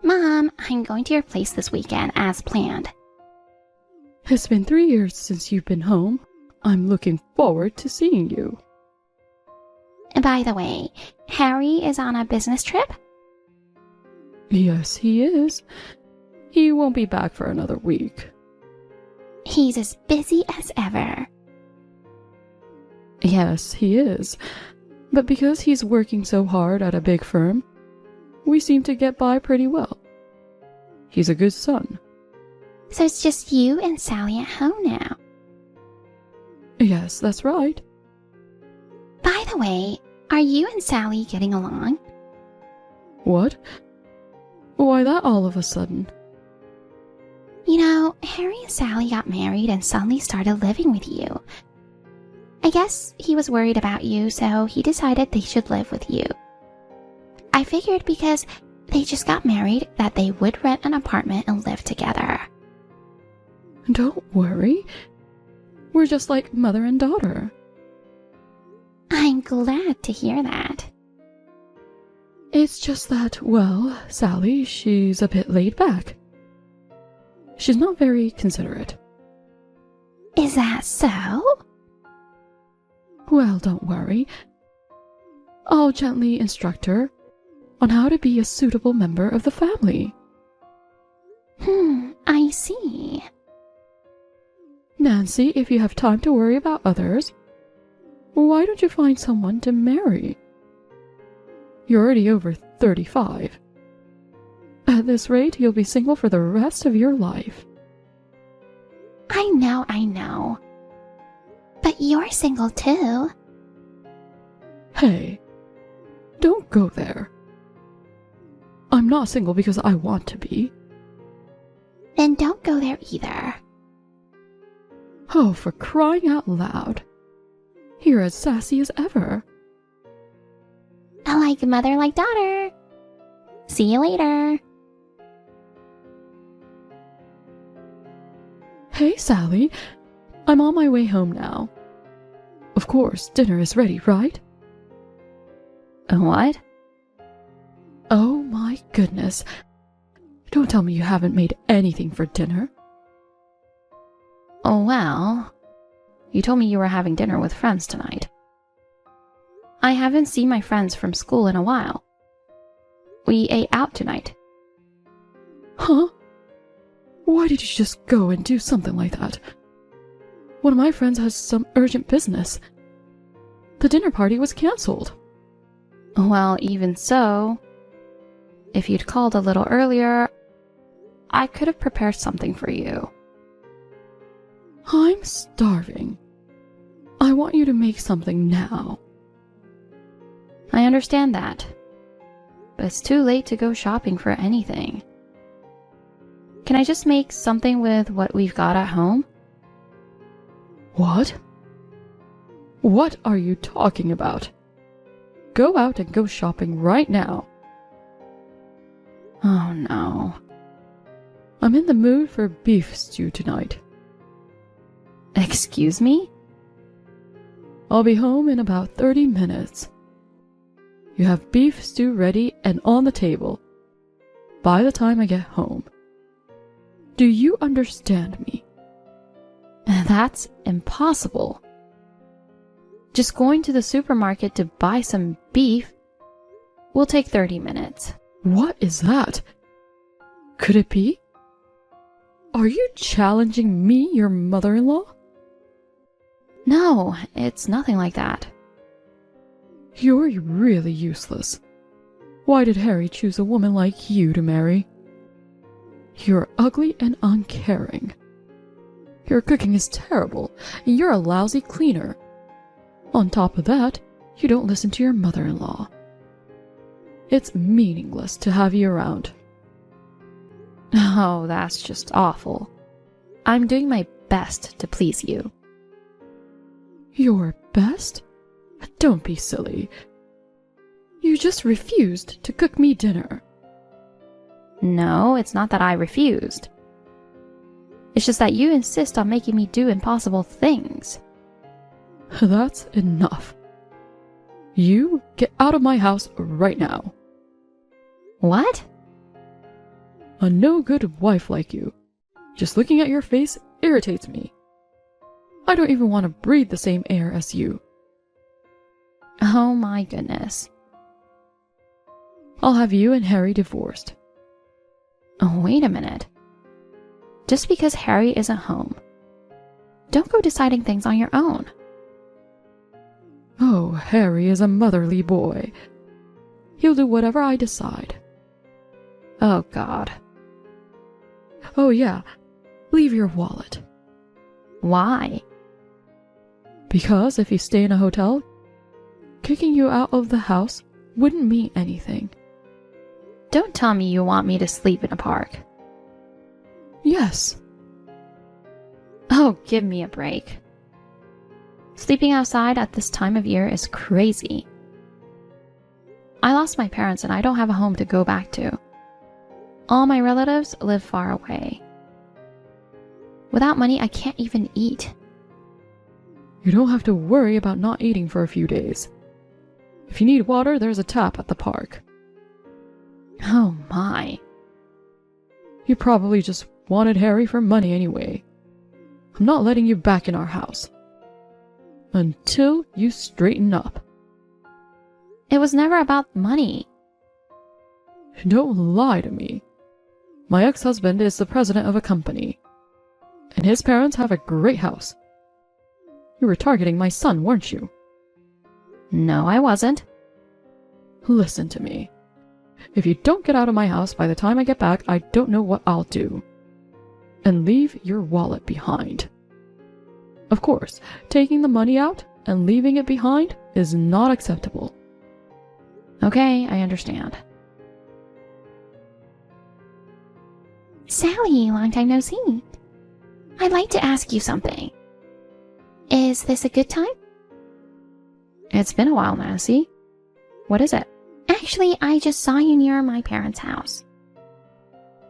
Mom, I'm going to your place this weekend as planned. It's been 3 years since you've been home. I'm looking forward to seeing you. By the way, Harry is on a business trip? Yes, he is. He won't be back for another week. He's as busy as ever. Yes, he is. But because he's working so hard at a big firm, we seem to get by pretty well. He's a good son. So it's just you and Sally at home now. Yes, that's right. By the way, are you and Sally getting along? What? Why that all of a sudden? You know, Harry and Sally got married and suddenly started living with you. I guess he was worried about you, so he decided they should live with you. I figured because they just got married that they would rent an apartment and live together. Don't worry. We're just like mother and daughter. I'm glad to hear that. It's just that, well, Sally, she's a bit laid back. She's not very considerate. Is that so? Well, don't worry. I'll gently instruct her on how to be a suitable member of the family. I see. Nancy, if you have time to worry about others, why don't you find someone to marry? You're already over 35. At this rate, you'll be single for the rest of your life. I know. But you're single too. Hey, don't go there. I'm not single because I want to be. Then don't go there either. Oh, for crying out loud. You're as sassy as ever. Like mother, like daughter. See you later. Hey, Sally. I'm on my way home now. Of course, dinner is ready, right? What? Oh my goodness. Don't tell me you haven't made anything for dinner. Oh, well, you told me you were having dinner with friends tonight. I haven't seen my friends from school in a while. We ate out tonight. Huh? Why did you just go and do something like that? One of my friends has some urgent business. The dinner party was cancelled. Well, even so, if you'd called a little earlier, I could have prepared something for you. I'm starving. I want you to make something now. I understand that, but it's too late to go shopping for anything. Can I just make something with what we've got at home? What? What are you talking about? Go out and go shopping right now. Oh no. I'm in the mood for beef stew tonight. Excuse me? I'll be home in about 30 minutes. You have beef stew ready and on the table by the time I get home. Do you understand me? That's impossible. Just going to the supermarket to buy some beef will take 30 minutes. What is that? Could it be? Are you challenging me, your mother-in-law? No, it's nothing like that. You're really useless. Why did Harry choose a woman like you to marry? You're ugly and uncaring. Your cooking is terrible, and you're a lousy cleaner. On top of that, you don't listen to your mother-in-law. It's meaningless to have you around. Oh, that's just awful. I'm doing my best to please you. Your best? Don't be silly. You just refused to cook me dinner. No, it's not that I refused. It's just that you insist on making me do impossible things. That's enough. You get out of my house right now. What? A no-good wife like you. Just looking at your face irritates me. I don't even want to breathe the same air as you. Oh my goodness. I'll have you and Harry divorced. Oh, wait a minute. Just because Harry isn't home, don't go deciding things on your own. Oh, Harry is a motherly boy. He'll do whatever I decide. Oh, God. Oh, yeah. Leave your wallet. Why? Because if you stay in a hotel, kicking you out of the house wouldn't mean anything. Don't tell me you want me to sleep in a park. Yes. Oh, give me a break. Sleeping outside at this time of year is crazy. I lost my parents and I don't have a home to go back to. All my relatives live far away. Without money, I can't even eat. You don't have to worry about not eating for a few days. If you need water, there's a tap at the park. Oh my. You probably just wanted Harry for money anyway. I'm not letting you back in our house. Until you straighten up. It was never about money. Don't lie to me. My ex-husband is the president of a company. And his parents have a great house. You were targeting my son, weren't you? No, I wasn't. Listen to me. If you don't get out of my house by the time I get back, I don't know what I'll do. And leave your wallet behind. Of course, taking the money out and leaving it behind is not acceptable. Okay, I understand. Sally, long time no see. I'd like to ask you something. Is this a good time? It's been a while, Nancy. What is it? Actually, I just saw you near my parents' house.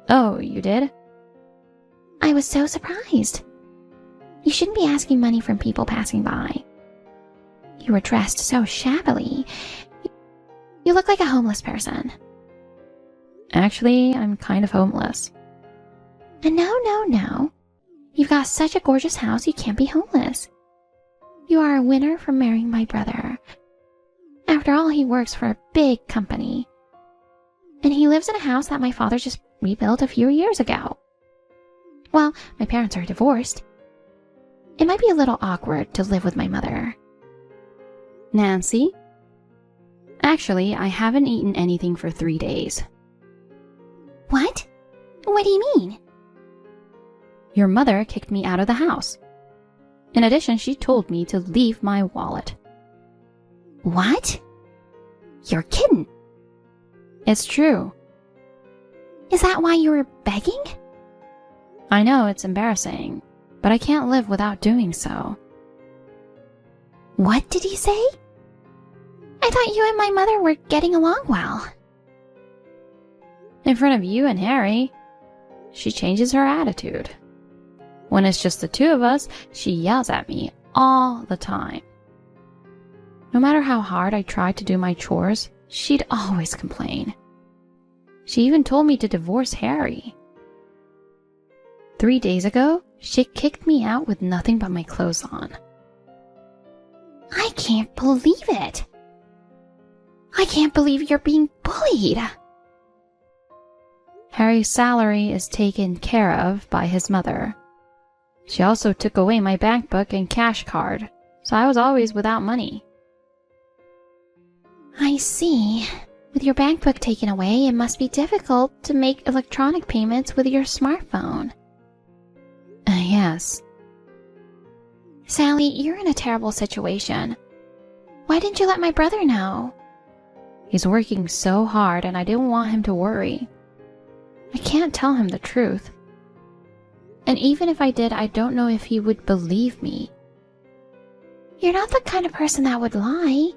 Oh, you did? I was so surprised. You shouldn't be asking money from people passing by. You were dressed so shabbily. You look like a homeless person. Actually, I'm kind of homeless. And no. You've got such a gorgeous house, you can't be homeless. You are a winner for marrying my brother. After all, he works for a big company. And he lives in a house that my father just rebuilt a few years ago. Well, my parents are divorced. It might be a little awkward to live with my mother. Nancy? Actually, I haven't eaten anything for 3 days. What? What do you mean? Your mother kicked me out of the house. In addition, she told me to leave my wallet. What? You're kidding. It's true. Is that why you were begging? I know it's embarrassing, but I can't live without doing so. What did he say? I thought you and my mother were getting along well. In front of you and Harry, she changes her attitude. When it's just the two of us, she yells at me all the time. No matter how hard I tried to do my chores, she'd always complain. She even told me to divorce Harry. 3 days ago, she kicked me out with nothing but my clothes on. I can't believe it. I can't believe you're being bullied. Harry's salary is taken care of by his mother. She also took away my bank book and cash card, so I was always without money. I see. With your bank book taken away, it must be difficult to make electronic payments with your smartphone. Yes. Sally, you're in a terrible situation. Why didn't you let my brother know? He's working so hard and I didn't want him to worry. I can't tell him the truth. And even if I did, I don't know if he would believe me. You're not the kind of person that would lie.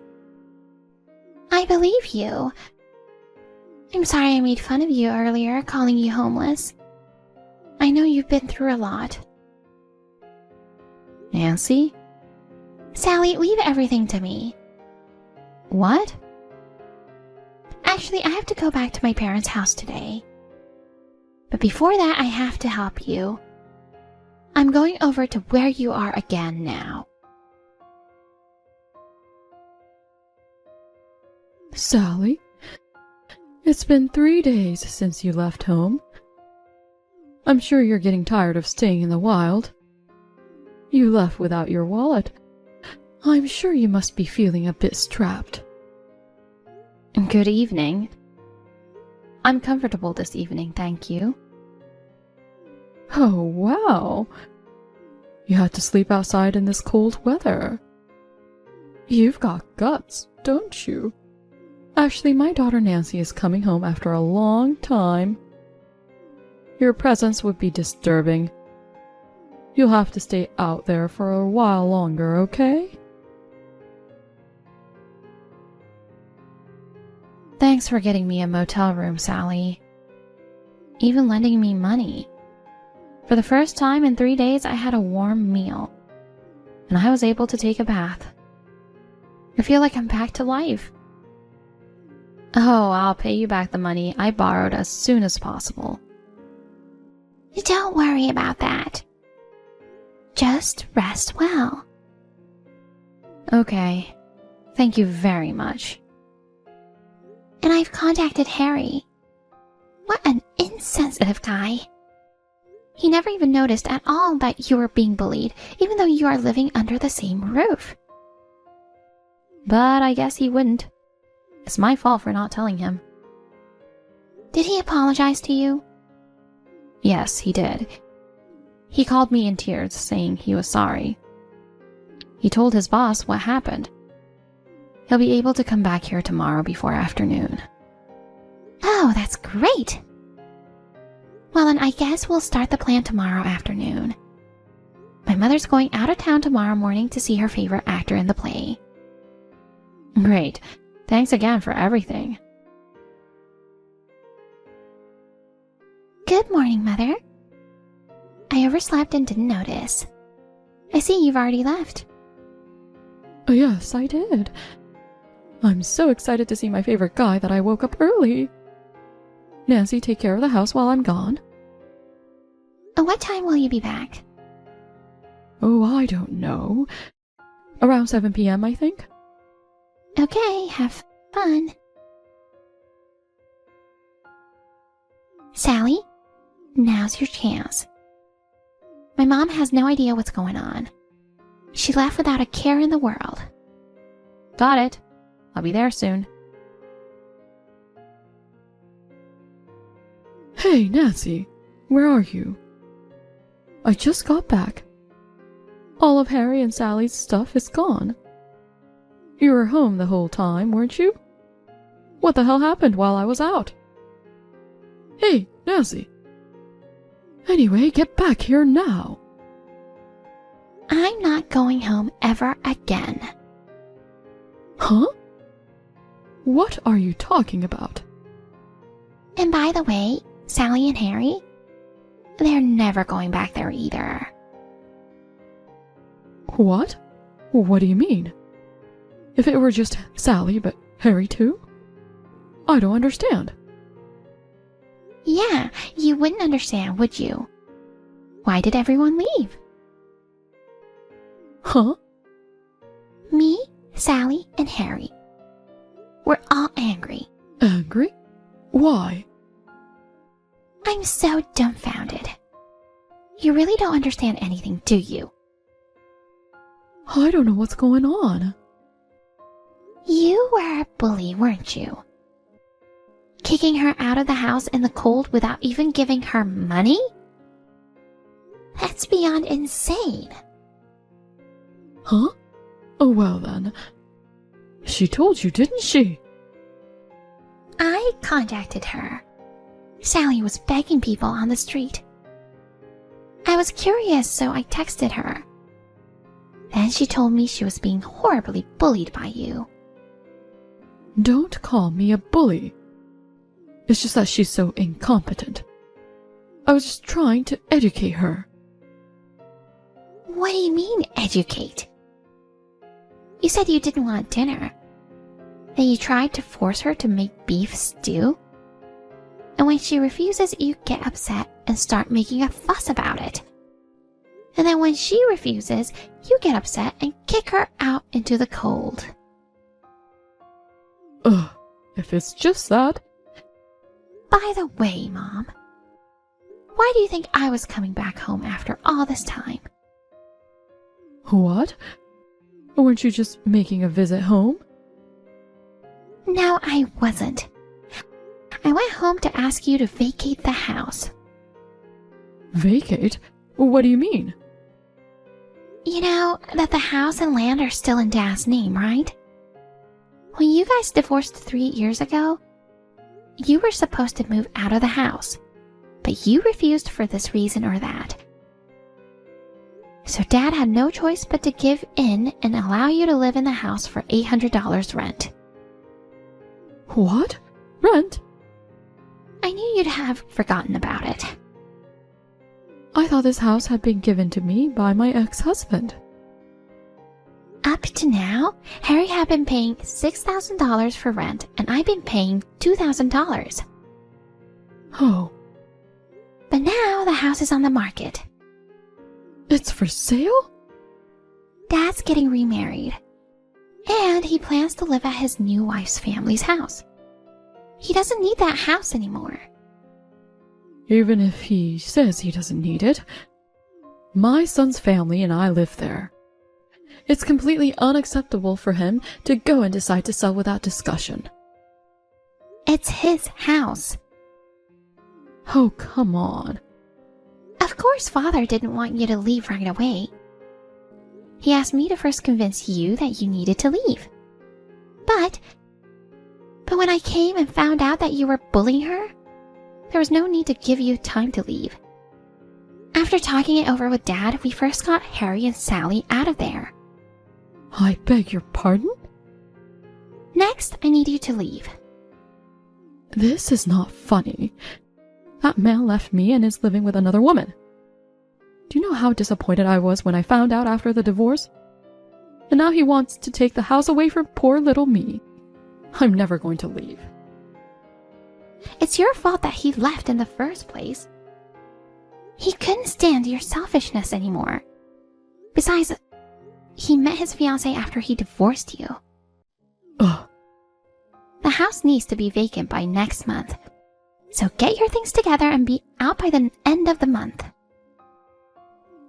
I believe you. I'm sorry I made fun of you earlier, calling you homeless. I know you've been through a lot. Nancy? Sally, leave everything to me. What? Actually, I have to go back to my parents' house today. But before that, I have to help you. I'm going over to where you are again now. Sally, it's been 3 days since you left home. I'm sure you're getting tired of staying in the wild. You left without your wallet. I'm sure you must be feeling a bit strapped. Good evening. I'm comfortable this evening, thank you. Oh, wow. You had to sleep outside in this cold weather. You've got guts, don't you? Actually, my daughter Nancy is coming home after a long time. Your presence would be disturbing. You'll have to stay out there for a while longer, okay? Thanks for getting me a motel room, Sally. Even lending me money. For the first time in 3 days, I had a warm meal. And I was able to take a bath. I feel like I'm back to life. Oh, I'll pay you back the money I borrowed as soon as possible. Don't worry about that. Just rest well. Okay. Thank you very much. And I've contacted Harry. What an insensitive guy. He never even noticed at all that you were being bullied, even though you are living under the same roof. But I guess he wouldn't. It's my fault for not telling him. Did he apologize to you? Yes, he did. He called me in tears, saying he was sorry. He told his boss what happened. He'll be able to come back here tomorrow before afternoon. Oh, that's great! Well, then I guess we'll start the plan tomorrow afternoon. My mother's going out of town tomorrow morning to see her favorite actor in the play. Great. Thanks again for everything. Good morning, Mother. I overslept and didn't notice. I see you've already left. Yes, I did. I'm so excited to see my favorite guy that I woke up early. Nancy, take care of the house while I'm gone. What time will you be back? Oh, I don't know. Around 7 p.m., I think. Okay, have fun. Sally, now's your chance. My mom has no idea what's going on. She left without a care in the world. Got it. I'll be there soon. Hey, Nancy, where are you? I just got back. All of Harry and Sally's stuff is gone. You were home the whole time, weren't you? What the hell happened while I was out? Hey, Nancy. Anyway, get back here now. I'm not going home ever again. Huh? What are you talking about? And by the way, Sally and Harry, they're never going back there either. What? What do you mean? If it were just Sally, but Harry too? I don't understand. Yeah, you wouldn't understand, would you? Why did everyone leave? Huh? Me, Sally, and Harry. We're all angry. Angry? Why? I'm so dumbfounded. You really don't understand anything, do you? I don't know what's going on. You were a bully, weren't you? Kicking her out of the house in the cold without even giving her money? That's beyond insane. Huh? Oh, well then. She told you, didn't she? I contacted her. Sally was begging people on the street. I was curious, so I texted her. Then she told me she was being horribly bullied by you. Don't call me a bully. It's just that she's so incompetent. I was just trying to educate her. What do you mean, educate? You said you didn't want dinner. That you tried to force her to make beef stew? And when she refuses, you get upset and start making a fuss about it. And then when she refuses, you get upset and kick her out into the cold. Ugh, if it's just that. By the way, Mom, why do you think I was coming back home after all this time? What? Weren't you just making a visit home? No, I wasn't. I went home to ask you to vacate the house. Vacate? What do you mean? You know that the house and land are still in Dad's name, right? When you guys divorced 3 years ago, you were supposed to move out of the house, but you refused for this reason or that. So Dad had no choice but to give in and allow you to live in the house for $800 rent. What? Rent? I knew you'd have forgotten about it. I thought this house had been given to me by my ex-husband. Up to now, Harry had been paying $6,000 for rent, and I've been paying $2,000. Oh. But now the house is on the market. It's for sale? Dad's getting remarried, and he plans to live at his new wife's family's house. He doesn't need that house anymore. Even if he says he doesn't need it, my son's family and I live there. It's completely unacceptable for him to go and decide to sell without discussion. It's his house. Oh, come on. Of course, Father didn't want you to leave right away. He asked me to first convince you that you needed to leave. But when I came and found out that you were bullying her, there was no need to give you time to leave. After talking it over with Dad, we first got Harry and Sally out of there. I beg your pardon? Next, I need you to leave. This is not funny. That man left me and is living with another woman. Do you know how disappointed I was when I found out after the divorce? And now he wants to take the house away from poor little me. I'm never going to leave. It's your fault that he left in the first place. He couldn't stand your selfishness anymore. Besides, he met his fiancée after he divorced you. Ugh. The house needs to be vacant by next month. So get your things together and be out by the end of the month.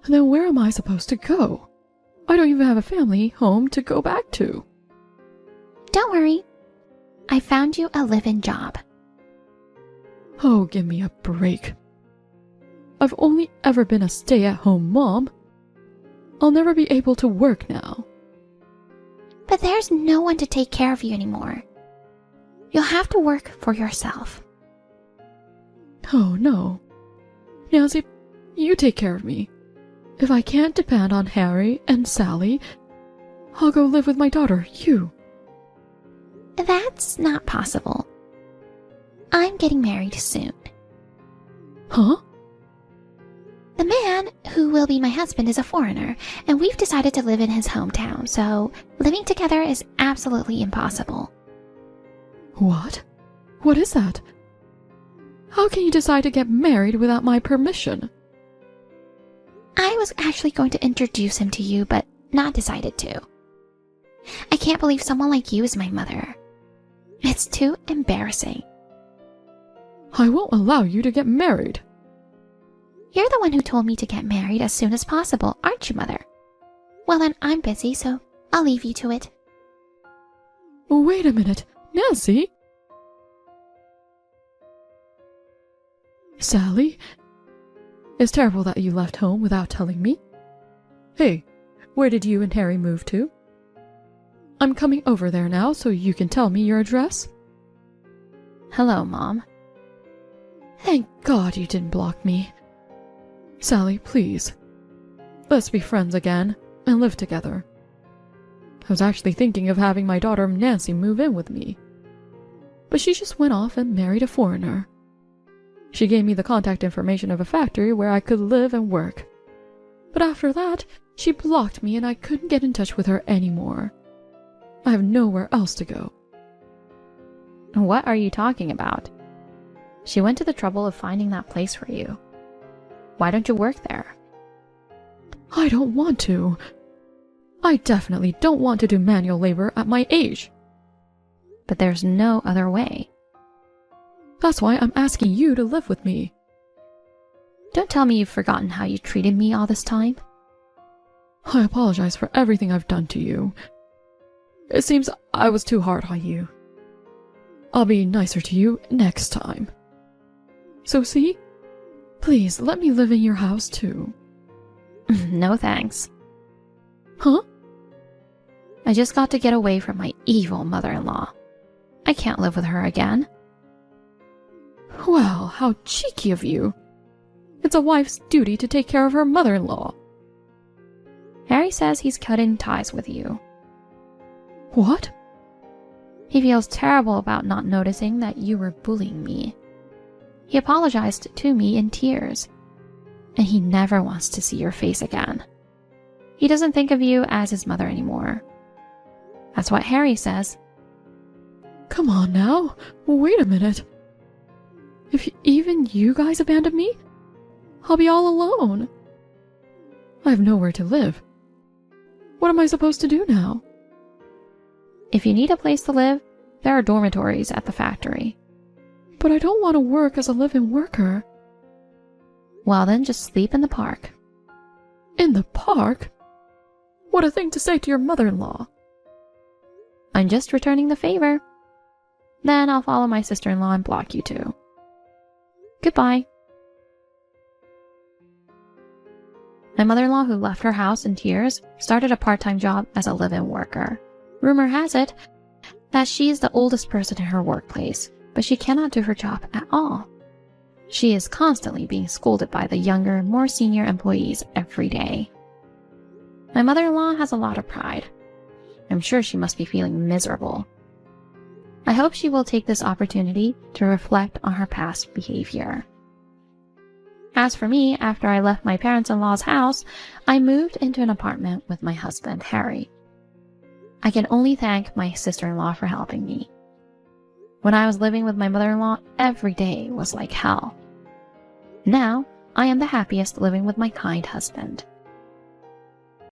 Then where am I supposed to go? I don't even have a family home to go back to. Don't worry. I found you a live-in job. Oh, give me a break. I've only ever been a stay-at-home mom. I'll never be able to work now. But there's no one to take care of you anymore. You'll have to work for yourself. Oh, no. Nancy, you take care of me. If I can't depend on Harry and Sally, I'll go live with my daughter, you. That's not possible. I'm getting married soon. Huh? The man who will be my husband is a foreigner, and we've decided to live in his hometown, so living together is absolutely impossible. What? What is that? How can you decide to get married without my permission? I was actually going to introduce him to you, but not decided to. I can't believe someone like you is my mother. It's too embarrassing. I won't allow you to get married. You're the one who told me to get married as soon as possible, aren't you, Mother? Well then, I'm busy, so I'll leave you to it. Wait a minute, Nancy? Sally? It's terrible that you left home without telling me. Hey, where did you and Harry move to? I'm coming over there now so you can tell me your address. Hello, Mom. Thank God you didn't block me. Sally, please. Let's be friends again and live together. I was actually thinking of having my daughter Nancy move in with me. But she just went off and married a foreigner. She gave me the contact information of a factory where I could live and work. But after that, she blocked me and I couldn't get in touch with her anymore. I have nowhere else to go. What are you talking about? She went to the trouble of finding that place for you. Why don't you work there? I don't want to. I definitely don't want to do manual labor at my age. But there's no other way. That's why I'm asking you to live with me. Don't tell me you've forgotten how you treated me all this time. I apologize for everything I've done to you. It seems I was too hard on you. I'll be nicer to you next time. So see? Please let me live in your house too. No thanks. Huh? I just got to get away from my evil mother-in-law. I can't live with her again. Well, how cheeky of you. It's a wife's duty to take care of her mother-in-law. Harry says he's cutting ties with you. What? He feels terrible about not noticing that you were bullying me. He apologized to me in tears, and he never wants to see your face again. He doesn't think of you as his mother anymore. That's what Harry says. Come on now, wait a minute. If even you guys abandon me, I'll be all alone. I have nowhere to live. What am I supposed to do now? If you need a place to live, there are dormitories at the factory. But I don't want to work as a live-in worker. Well then, just sleep in the park. In the park? What a thing to say to your mother-in-law. I'm just returning the favor. Then I'll follow my sister-in-law and block you too. Goodbye. My mother-in-law, who left her house in tears, started a part-time job as a live-in worker. Rumor has it that she is the oldest person in her workplace, but she cannot do her job at all. She is constantly being scolded by the younger, more senior employees every day. My mother-in-law has a lot of pride. I'm sure she must be feeling miserable. I hope she will take this opportunity to reflect on her past behavior. As for me, after I left my parents-in-law's house, I moved into an apartment with my husband, Harry. I can only thank my sister-in-law for helping me. When I was living with my mother-in-law, every day was like hell. Now, I am the happiest living with my kind husband.